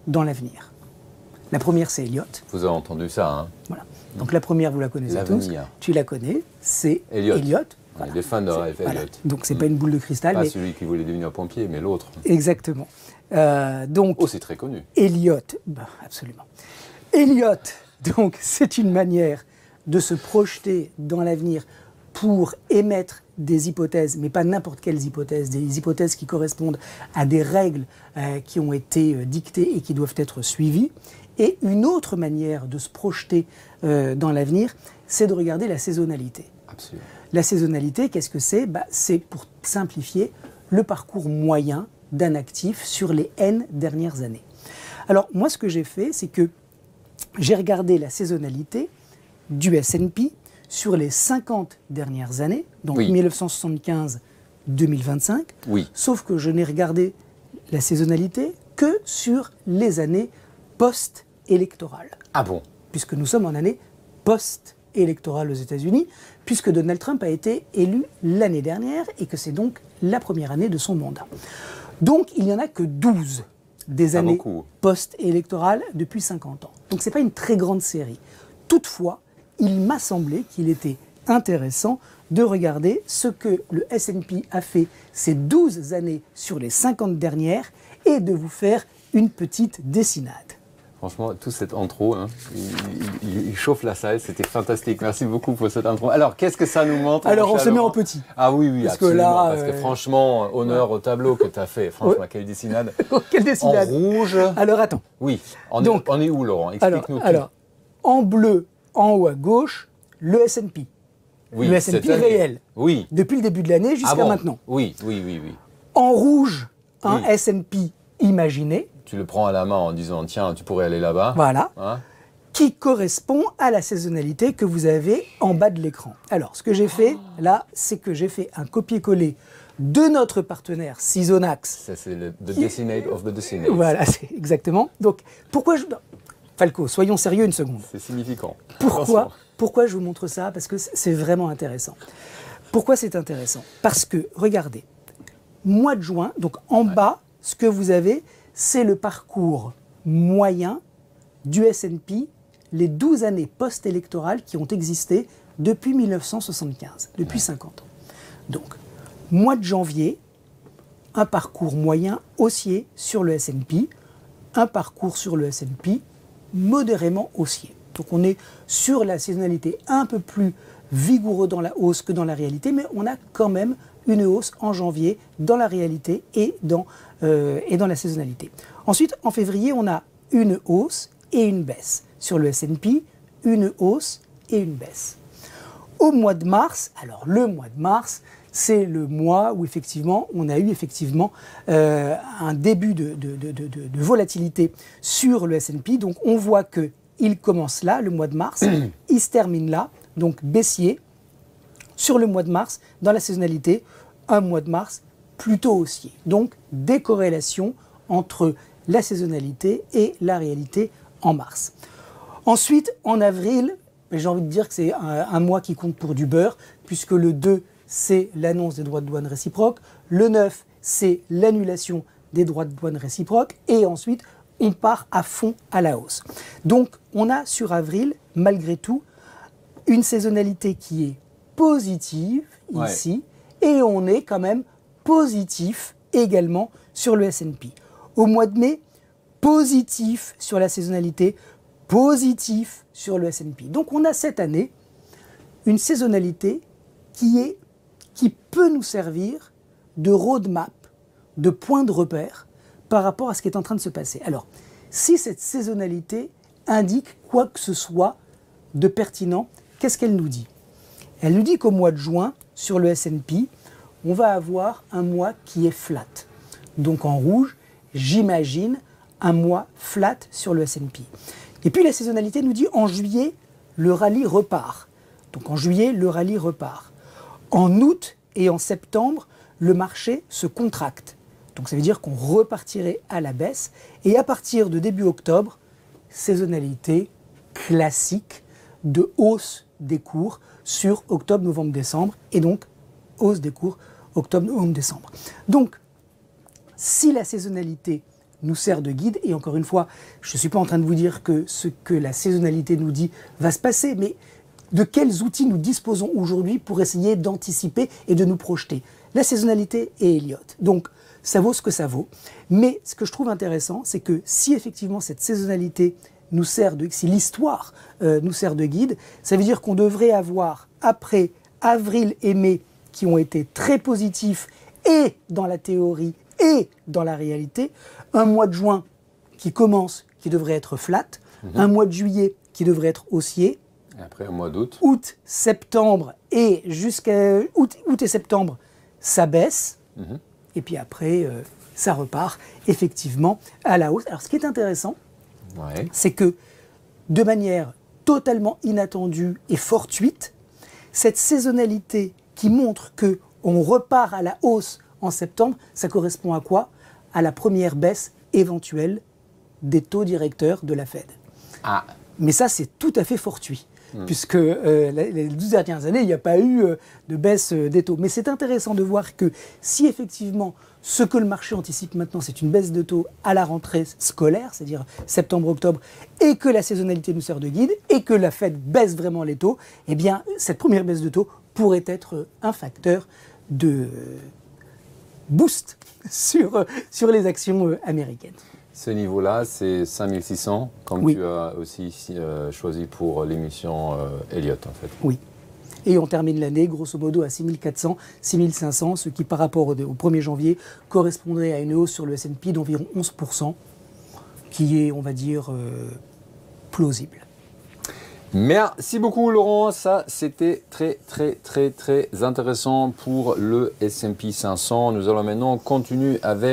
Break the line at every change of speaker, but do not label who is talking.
dans l'avenir. La première, c'est Elliott.
Vous avez entendu ça, hein?
Voilà. Donc la première, vous la connaissez tous. Tu la connais, c'est Elliott.
Voilà. Il est fan de Ralph Elliott.
Voilà. Donc c'est pas une boule de cristal.
Pas celui qui voulait devenir pompier, mais l'autre.
Exactement. Donc,
c'est très connu.
Elliott, absolument. Elliott, donc c'est une manière de se projeter dans l'avenir pour émettre des hypothèses, mais pas n'importe quelles hypothèses, des hypothèses qui correspondent à des règles qui ont été dictées et qui doivent être suivies. Et une autre manière de se projeter dans l'avenir, c'est de regarder la saisonnalité.
Absolument.
La saisonnalité, qu'est-ce que c'est? C'est, pour simplifier, le parcours moyen d'un actif sur les N dernières années. Alors, moi, ce que j'ai fait, c'est que j'ai regardé la saisonnalité du S&P sur les 50 dernières années, donc 1975-2025, sauf que je n'ai regardé la saisonnalité que sur les années post-électorales.
Ah bon?
Puisque nous sommes en année post-électorale aux États-Unis, puisque Donald Trump a été élu l'année dernière et que c'est donc la première année de son mandat. Donc il n'y en a que 12 des années post-électorales depuis 50 ans. Donc ce n'est pas une très grande série. Toutefois, il m'a semblé qu'il était intéressant de regarder ce que le S&P a fait ces 12 années sur les 50 dernières et de vous faire une petite dessinade.
Franchement, toute cette intro, hein, il chauffe la salle, c'était fantastique. Merci beaucoup pour cette intro. Alors, qu'est-ce que ça nous montre?
Alors, on se met en petit.
Ah oui,
parce
absolument.
Que là,
parce que franchement, honneur au tableau que tu as fait. Franchement, quelle dessinade.
Quelle dessinade.
En rouge.
Alors, attends.
Oui. On est où, Laurent? Explique-nous tout.
Alors, en bleu, en haut à gauche, le S&P.
Oui,
le S&P réel.
Oui.
Depuis le début de l'année jusqu'à maintenant.
Oui.
En rouge, un S&P imaginé.
Tu le prends à la main en disant, tiens, tu pourrais aller là-bas.
Voilà. Hein? Qui correspond à la saisonnalité que vous avez en bas de l'écran. Alors, ce que j'ai fait, là, c'est que j'ai fait un copier-coller de notre partenaire Seasonax.
Ça, c'est le Decimate of the Decimate.
Voilà, c'est exactement. Donc, pourquoi je... Falco, soyons sérieux une seconde.
C'est significant.
Pourquoi je vous montre ça? Parce que c'est vraiment intéressant. Pourquoi c'est intéressant? Parce que, regardez, mois de juin, donc en bas, ce que vous avez, c'est le parcours moyen du S&P, les 12 années post-électorales qui ont existé depuis 1975, depuis 50 ans. Donc, mois de janvier, un parcours moyen haussier sur le S&P, un parcours sur le S&P modérément haussier. Donc on est sur la saisonnalité un peu plus vigoureux dans la hausse que dans la réalité, mais on a quand même une hausse en janvier dans la réalité et dans la saisonnalité. Ensuite, en février, on a une hausse et une baisse. Sur le S&P, une hausse et une baisse. Au mois de mars, alors le mois de mars, c'est le mois où effectivement, on a eu un début de volatilité sur le S&P. Donc on voit qu'il commence là, le mois de mars, il se termine là, donc baissier. Sur le mois de mars, dans la saisonnalité, un mois de mars plutôt haussier. Donc décorrélation entre la saisonnalité et la réalité en mars. Ensuite, en avril, j'ai envie de dire que c'est un mois qui compte pour du beurre, puisque le 2, c'est l'annonce des droits de douane réciproques, le 9, c'est l'annulation des droits de douane réciproques, et ensuite, on part à fond à la hausse. Donc, on a sur avril, malgré tout, une saisonnalité qui est positive ici, et on est quand même positif également sur le S&P. Au mois de mai, positif sur la saisonnalité, positif sur le S&P. Donc on a cette année une saisonnalité qui peut nous servir de roadmap, de point de repère par rapport à ce qui est en train de se passer. Alors, si cette saisonnalité indique quoi que ce soit de pertinent, qu'est-ce qu'elle nous dit? Elle nous dit qu'au mois de juin, sur le S&P, on va avoir un mois qui est flat. Donc en rouge, j'imagine un mois flat sur le S&P. Et puis la saisonnalité nous dit en juillet, le rallye repart. Donc en juillet, le rallye repart. En août et en septembre, le marché se contracte. Donc ça veut dire qu'on repartirait à la baisse. Et à partir de début octobre, saisonnalité classique de hausse des cours sur octobre, novembre, décembre. Et donc hausse des cours octobre, novembre, décembre. Donc si la saisonnalité nous sert de guide. Et encore une fois, je ne suis pas en train de vous dire que ce que la saisonnalité nous dit va se passer, mais de quels outils nous disposons aujourd'hui pour essayer d'anticiper et de nous projeter. La saisonnalité et Elliott. Donc, ça vaut ce que ça vaut. Mais ce que je trouve intéressant, c'est que si effectivement cette saisonnalité nous sert de, si l'histoire nous sert de guide, ça veut dire qu'on devrait avoir, après avril et mai, qui ont été très positifs, et dans la théorie, et dans la réalité, un mois de juin qui commence, qui devrait être flat, un mois de juillet qui devrait être haussier,
et après un mois d'août.
Août, septembre, et jusqu'à août et septembre, ça baisse, et puis après, ça repart effectivement à la hausse. Alors ce qui est intéressant, c'est que de manière totalement inattendue et fortuite, cette saisonnalité qui montre qu'on repart à la hausse en septembre, ça correspond à quoi? À la première baisse éventuelle des taux directeurs de la Fed.
Ah.
Mais ça, c'est tout à fait fortuit, puisque les 12 dernières années, il n'y a pas eu de baisse des taux. Mais c'est intéressant de voir que si effectivement, ce que le marché anticipe maintenant, c'est une baisse de taux à la rentrée scolaire, c'est-à-dire septembre-octobre, et que la saisonnalité nous sert de guide, et que la Fed baisse vraiment les taux, eh bien, cette première baisse de taux pourrait être un facteur de boost sur les actions américaines.
Ce niveau-là, c'est 5600, comme tu as aussi choisi pour l'émission Elliott, en fait.
Oui. Et on termine l'année, grosso modo, à 6400, 6500, ce qui, par rapport au 1er janvier, correspondrait à une hausse sur le S&P d'environ 11%, qui est, on va dire, plausible.
Merci beaucoup, Laurent. Ça, c'était très intéressant pour le S&P 500. Nous allons maintenant continuer avec